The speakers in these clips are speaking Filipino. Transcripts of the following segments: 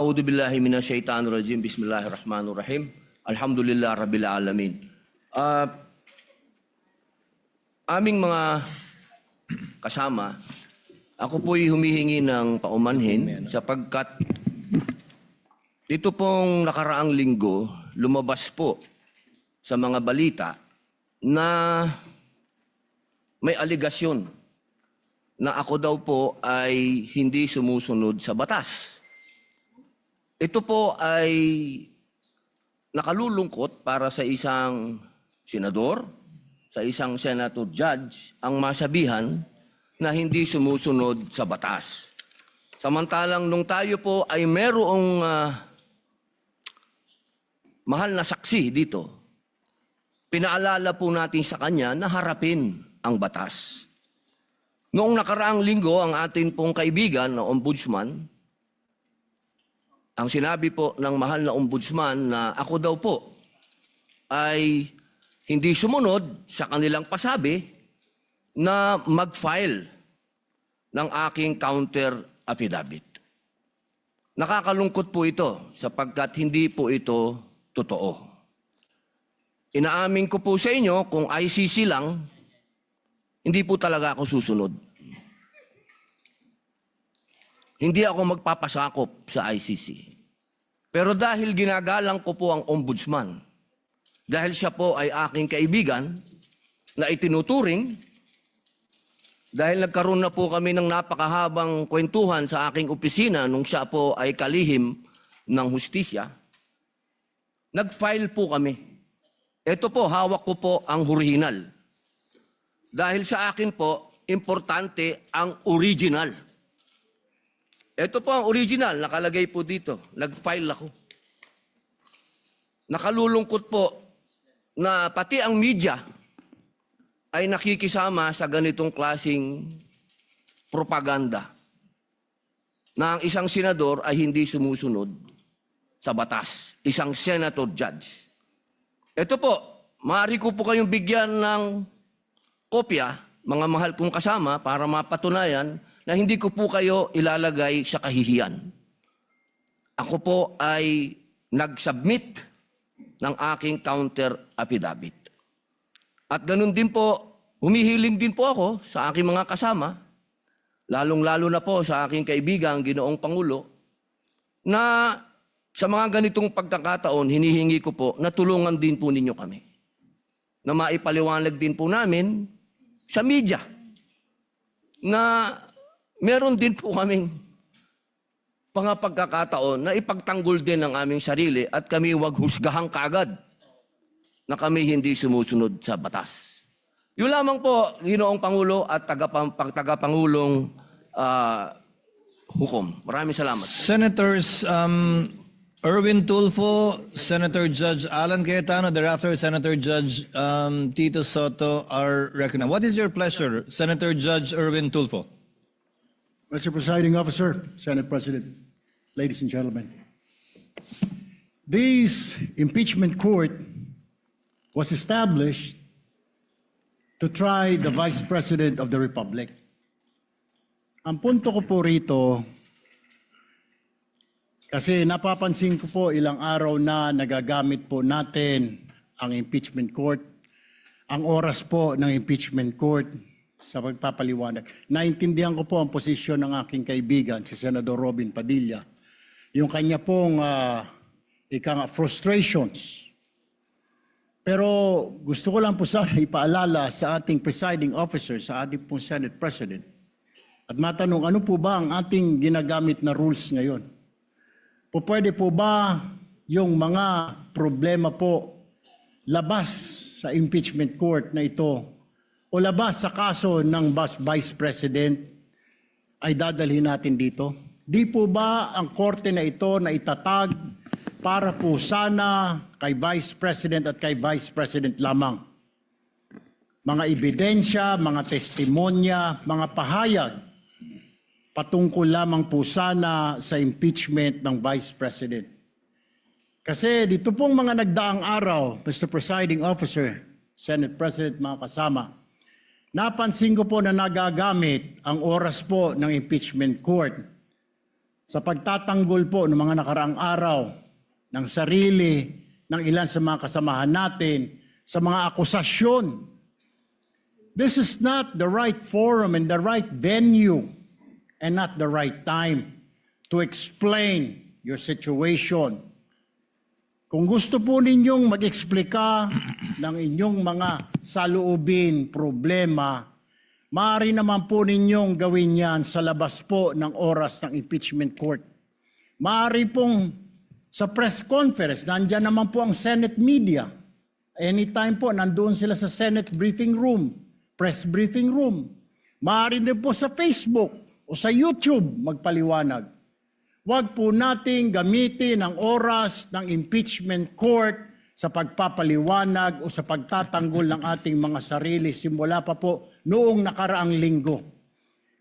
A'udhu billahi minasyaitanir rajim. Bismillahirrahmanirrahim. Alhamdulillah rabbil alamin. Aming mga kasama, ako po'y humihingi ng paumanhin sapagkat dito pong nakaraang linggo, lumabas po sa mga balita na may aligasyon na ako daw po ay hindi sumusunod sa batas. Ito po ay nakalulungkot para sa isang senador, sa isang senator judge, ang masabihan na hindi sumusunod sa batas. Samantalang nung tayo po ay merong mahal na saksi dito, pinaalala po natin sa kanya na harapin ang batas. Noong nakaraang linggo, ang atin pong kaibigan na ombudsman, ang sinabi po ng mahal na ombudsman na ako daw po ay hindi sumunod sa kanilang pasabi na mag-file ng aking counter affidavit. Nakakalungkot po ito sapagkat hindi po ito totoo. Inaamin ko po sa inyo kung ICC lang, hindi po talaga ako susunod. Hindi ako magpapasakop sa ICC. Pero dahil ginagalang ko po ang ombudsman, dahil siya po ay aking kaibigan na itinuturing, dahil nagkaroon na po kami ng napakahabang kwentuhan sa aking opisina nung siya po ay kalihim ng hustisya, nag-file po kami. Ito po, hawak ko po ang original. Dahil sa akin po, importante ang original. Ito po ang original, nakalagay po dito. Nag-file ako. Nakalulungkot po na pati ang media ay nakikisama sa ganitong klasing propaganda na ang isang senador ay hindi sumusunod sa batas. Isang senator judge. Ito po, maaari ko po kayong bigyan ng kopya, mga mahal kong kasama, para mapatunayan na hindi ko po kayo ilalagay sa kahihiyan. Ako po ay nag-submit ng aking counter affidavit. At ganun din po, humihiling din po ako sa aking mga kasama, lalong-lalo na po sa aking kaibigan, Ginoong Pangulo, na sa mga ganitong pagkakataon, hinihingi ko po na tulungan din po ninyo kami. Na maipaliwanag din po namin sa media na meron din po kaming mga pagkakataon na ipagtanggol din ang aming sarili at kami wag husgahang kaagad na kami hindi sumusunod sa batas. Yun lamang po, Ginoong Pangulo at tagapangulong hukom. Maraming salamat. Senators Erwin Tulfo, Senator Judge Alan Cayetano, thereafter Senator Judge Tito Soto are recognized. What is your pleasure, Senator Judge Erwin Tulfo? Mr. Presiding Officer, Senate President, ladies and gentlemen. This impeachment court was established to try the Vice President of the Republic. Ang punto ko po rito, kasi napapansin ko po ilang araw na nagagamit po natin ang impeachment court, ang oras po ng impeachment court, sa pagpapaliwanag. Naintindihan ko po ang posisyon ng aking kaibigan, si Senador Robin Padilla. Yung kanya pong frustrations. Pero gusto ko lang po sana ipaalala sa ating presiding officer, sa ating pong Senate President, at matanong, ano po ba ang ating ginagamit na rules ngayon? Pwede po ba yung mga problema po labas sa impeachment court na ito o labas sa kaso ng Vice President ay dadalhin natin dito? Di po ba ang korte na ito na itatag para po sana kay Vice President at kay Vice President lamang? Mga ebidensya, mga testimonya, mga pahayag patungkol lamang po sana sa impeachment ng Vice President. Kasi dito pong mga nagdaang araw, Mr. Presiding Officer, Senate President, mga kasama, napansin ko po na nagagamit ang oras po ng impeachment court sa pagtatanggol po ng mga nakaraang araw ng sarili ng ilan sa mga kasamahan natin sa mga akusasyon. This is not the right forum and the right venue and not the right time to explain your situation. Kung gusto po ninyong mag-eksplika ng inyong mga saloobin, problema, maaari naman po ninyong gawin yan sa labas po ng oras ng impeachment court. Maaari pong sa press conference, nandyan naman po ang Senate media. Anytime po, nandoon sila sa Senate briefing room, press briefing room. Maaari din po sa Facebook o sa YouTube magpaliwanag. Huwag po nating gamitin ang oras ng impeachment court sa pagpapaliwanag o sa pagtatanggol ng ating mga sarili simula pa po noong nakaraang linggo.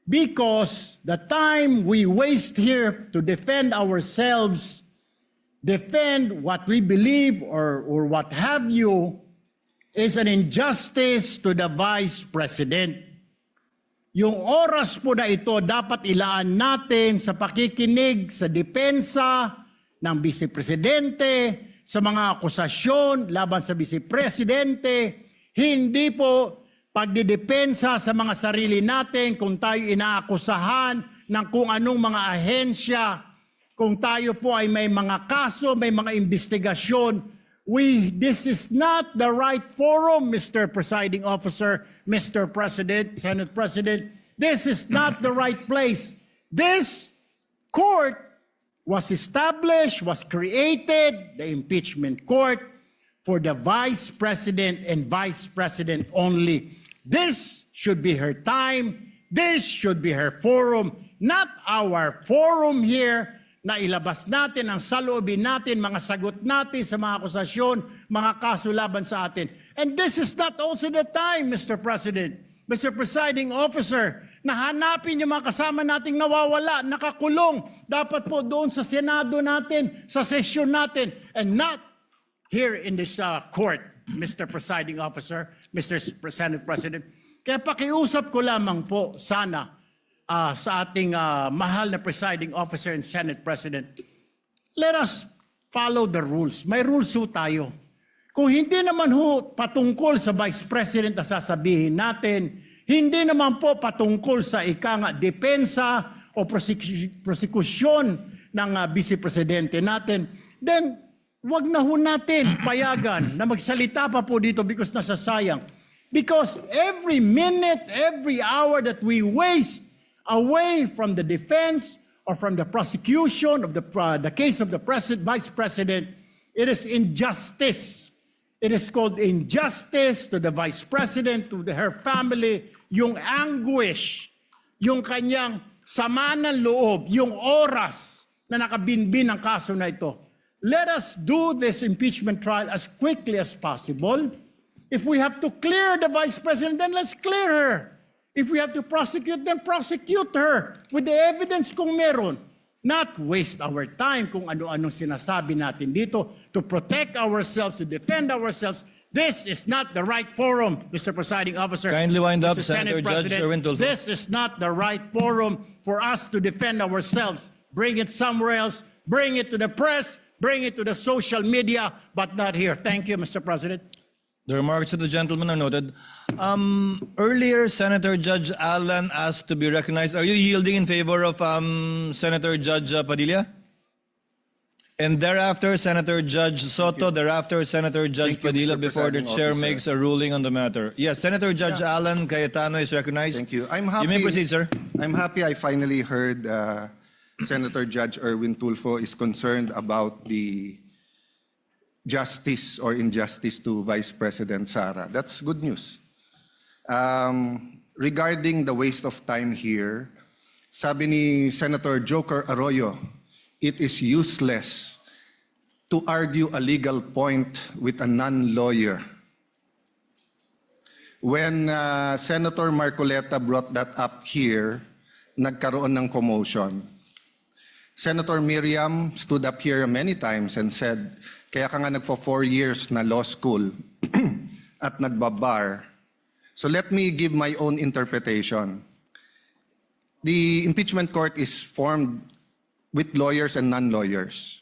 Because the time we waste here to defend ourselves, defend what we believe or what have you, is an injustice to the Vice President. Yung oras po na ito dapat ilaan natin sa pakikinig sa depensa ng Vice Presidente, sa mga akusasyon laban sa Vice Presidente, hindi po pagdidepensa sa mga sarili natin kung tayo inaakusahan ng kung anong mga ahensya, kung tayo po ay may mga kaso, may mga investigasyon. This is not the right forum, Mr. Presiding Officer, Mr. President, Senate President. This is not the right place. This court was established, was created, the impeachment court, for the Vice President and Vice President only. This should be her time. This should be her forum, not our forum here na ilabas natin ang saloobin natin, mga sagot natin sa mga akusasyon, mga kaso laban sa atin. And this is not also the time, Mr. President, Mr. Presiding Officer, na hanapin yung mga kasama nating nawawala, nakakulong, dapat po doon sa Senado natin, sa sesyon natin, and not here in this court, Mr. Presiding Officer, Mr. Senate President. Kaya pakiusap ko lamang po sana sa ating mahal na Presiding Officer and Senate President, let us follow the rules. May rules ho tayo. Kung hindi naman ho patungkol sa Vice President na sasabihin natin, hindi naman po patungkol sa depensa o prosekusyon ng Vice Presidente natin, then wag na ho natin payagan na magsalita pa po dito because nasasayang. Because every minute, every hour that we waste away from the defense or from the prosecution of the case of the Vice President, it is injustice. It is called injustice to the Vice President, to her family, yung anguish, yung kanyang sama ng loob, yung oras na nakabinbin ng kaso na ito. Let us do this impeachment trial as quickly as possible. If we have to clear the Vice President, then let's clear her. If we have to prosecute, then prosecute her with the evidence kung meron. Not waste our time kung ano-anong sinasabi natin dito to protect ourselves, to defend ourselves. This is not the right forum, Mr. Presiding Officer. Kindly wind up, Mr. Senator Senate Judge President. Erwin Tulfo. This is not the right forum for us to defend ourselves. Bring it somewhere else. Bring it to the press. Bring it to the social media, but not here. Thank you, Mr. President. The remarks of the gentleman are noted. Earlier, Senator Judge Alan asked to be recognized. Are you yielding in favor of Senator Judge Padilla? And thereafter, Senator Judge Soto. Thereafter, Senator Judge Thank you, Padilla, Mr. before the Presiding chair Officer. makes a ruling on the matter. Yes, Senator Judge Alan Cayetano is recognized. Thank you. I'm happy. You may proceed, sir. I'm happy I finally heard Senator Judge Erwin Tulfo is concerned about the justice or injustice to Vice President Sara. That's good news. Regarding the waste of time here, sabi ni Senator Joker Arroyo, it is useless to argue a legal point with a non-lawyer. When Senator Marcoleta brought that up here, nagkaroon ng commotion. Senator Miriam stood up here many times and said, kaya ka nga nagpo 4 years na law school at nagbabar. So let me give my own interpretation. The impeachment court is formed with lawyers and non-lawyers.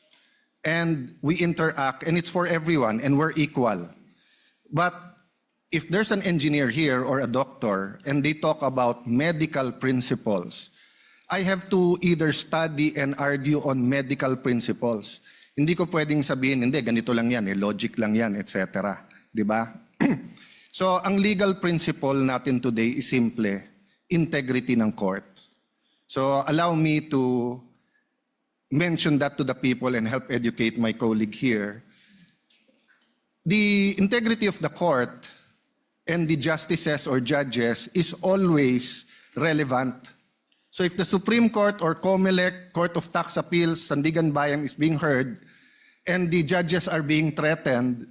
And we interact, and it's for everyone, and we're equal. But if there's an engineer here or a doctor, and they talk about medical principles, I have to either study and argue on medical principles. Hindi ko pwedeng sabihin, hindi, ganito lang yan, logic lang yan, etc. Di ba? So, ang legal principle natin today is simple, integrity ng court. So, allow me to mention that to the people and help educate my colleague here. The integrity of the court and the justices or judges is always relevant. So if the Supreme Court or COMELEC, Court of Tax Appeals, Sandigan Bayan is being heard and the judges are being threatened,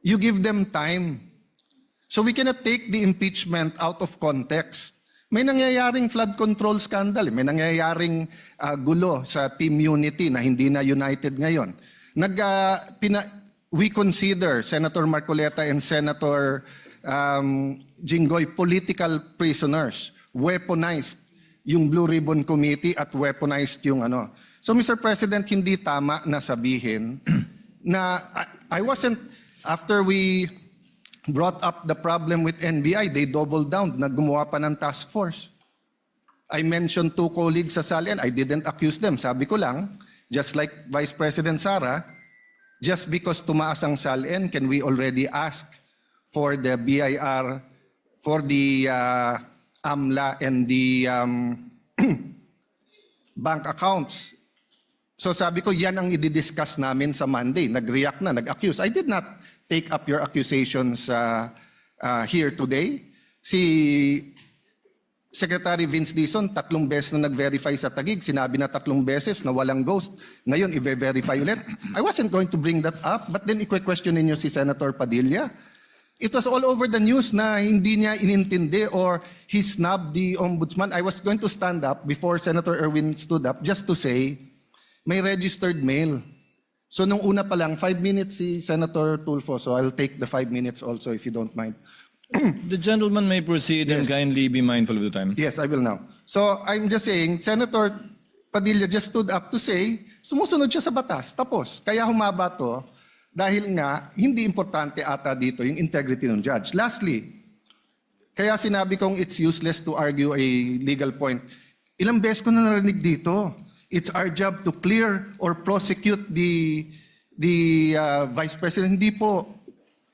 you give them time. So we cannot take the impeachment out of context. May nangyayaring flood control scandal, may nangyayaring gulo sa Team Unity na hindi na united ngayon. We consider Senator Marcoleta and Senator Jinggoy political prisoners, weaponized yung Blue Ribbon Committee at weaponized yung ano. So Mr. President, hindi tama na sabihin na I wasn't, after we brought up the problem with NBI, they doubled down, naggumawa pa ng task force. I mentioned 2 colleagues sa SALN, I didn't accuse them. Sabi ko lang, just like Vice President Sara, just because tumaas ang SALN, can we already ask for the BIR, for the AMLA and the bank accounts? So sabi ko, yan ang i-discuss namin sa Monday. Nag-react na, nag-accuse. I did not take up your accusations here today. Si Secretary Vince Dizon, 3 beses na nag-verify sa Taguig. Sinabi na 3 beses na walang ghost. Ngayon, i-verify ulit. I wasn't going to bring that up, but then i-question ninyo si Senator Padilla. It was all over the news na hindi niya inintindi or he snubbed the ombudsman. I was going to stand up before Senator Erwin stood up just to say, may registered mail. So nung una pa lang, 5 minutes si Senator Tulfo, so I'll take the 5 minutes also if you don't mind. The gentleman may proceed and kindly be mindful of the time. Yes, I will now. So I'm just saying, Senator Padilla just stood up to say, sumusunod siya sa batas, tapos. Kaya humaba to, dahil nga, hindi importante ata dito yung integrity ng judge. Lastly, kaya sinabi kong it's useless to argue a legal point. Ilang beses ko na narinig dito, it's our job to clear or prosecute the Vice President. Hindi po.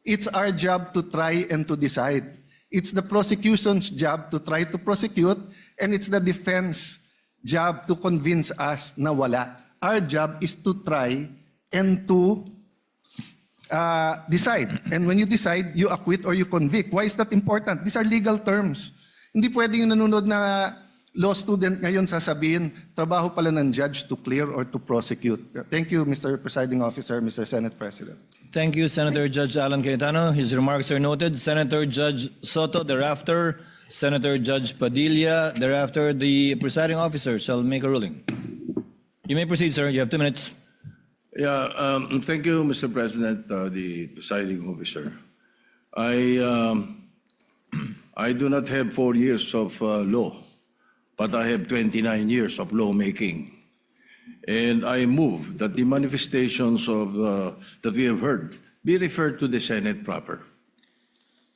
It's our job to try and to decide. It's the prosecution's job to try to prosecute, and it's the defense job to convince us na wala. Our job is to try and to decide. And when you decide, you acquit or you convict. Why is that important? These are legal terms. Hindi pwedeng yung nanonood na law student ngayon sasabihin, trabaho pala ng judge to clear or to prosecute. Thank you, Mr. Presiding Officer, Mr. Senate President. Thank you, Senator Judge Alan Cayetano. His remarks are noted. Senator Judge Soto, thereafter, Senator Judge Padilla, thereafter, the presiding officer shall make a ruling. You may proceed, sir. You have 2 minutes. Yeah, thank you, Mr. President, the presiding officer. I do not have 4 years of law, but I have 29 years of lawmaking. And I move that the manifestations of that we have heard be referred to the Senate proper.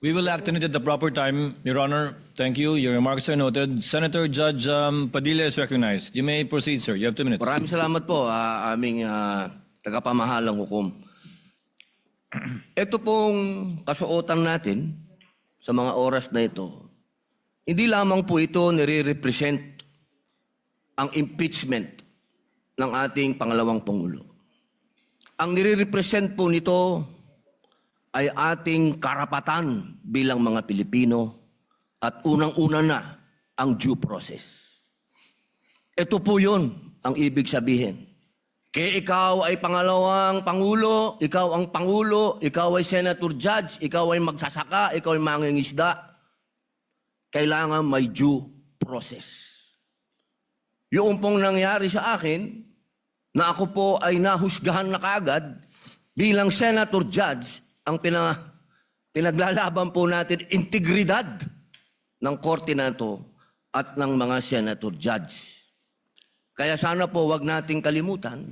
We will act on it at the proper time, Your Honor. Thank you. Your remarks are noted. Senator Judge Padilla is recognized. You may proceed, sir. You have 2 minutes. Maraming salamat po, aming tagapamahalang hukom. Ito pong kasuotan natin sa mga oras na ito, hindi lamang po ito nire-represent ang impeachment ng ating pangalawang Pangulo. Ang nire-represent po nito ay ating karapatan bilang mga Pilipino at unang-una na ang due process. Ito po yun ang ibig sabihin. Kaya ikaw ay pangalawang Pangulo, ikaw ang Pangulo, ikaw ay Senator Judge, ikaw ay magsasaka, ikaw ay mangingisda, kailangan may due process. Yung pong nangyari sa akin, na ako po ay nahusgahan na kaagad bilang Senator Judge, ang pinaglalaban po natin, integridad ng korte na ito at ng mga Senator Judge. Kaya sana po wag nating kalimutan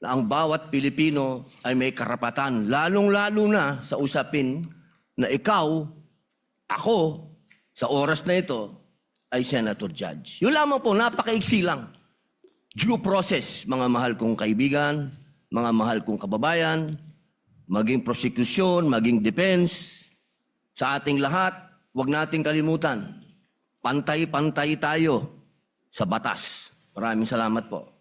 na ang bawat Pilipino ay may karapatan, lalong-lalo na sa usapin na ikaw, ako, sa oras na ito, ay Senator Judge. Yun lamang po, napakaiksi lang. Due process, mga mahal kong kaibigan, mga mahal kong kababayan, maging prosecution, maging defense, sa ating lahat, wag nating kalimutan, pantay-pantay tayo sa batas. Maraming salamat po.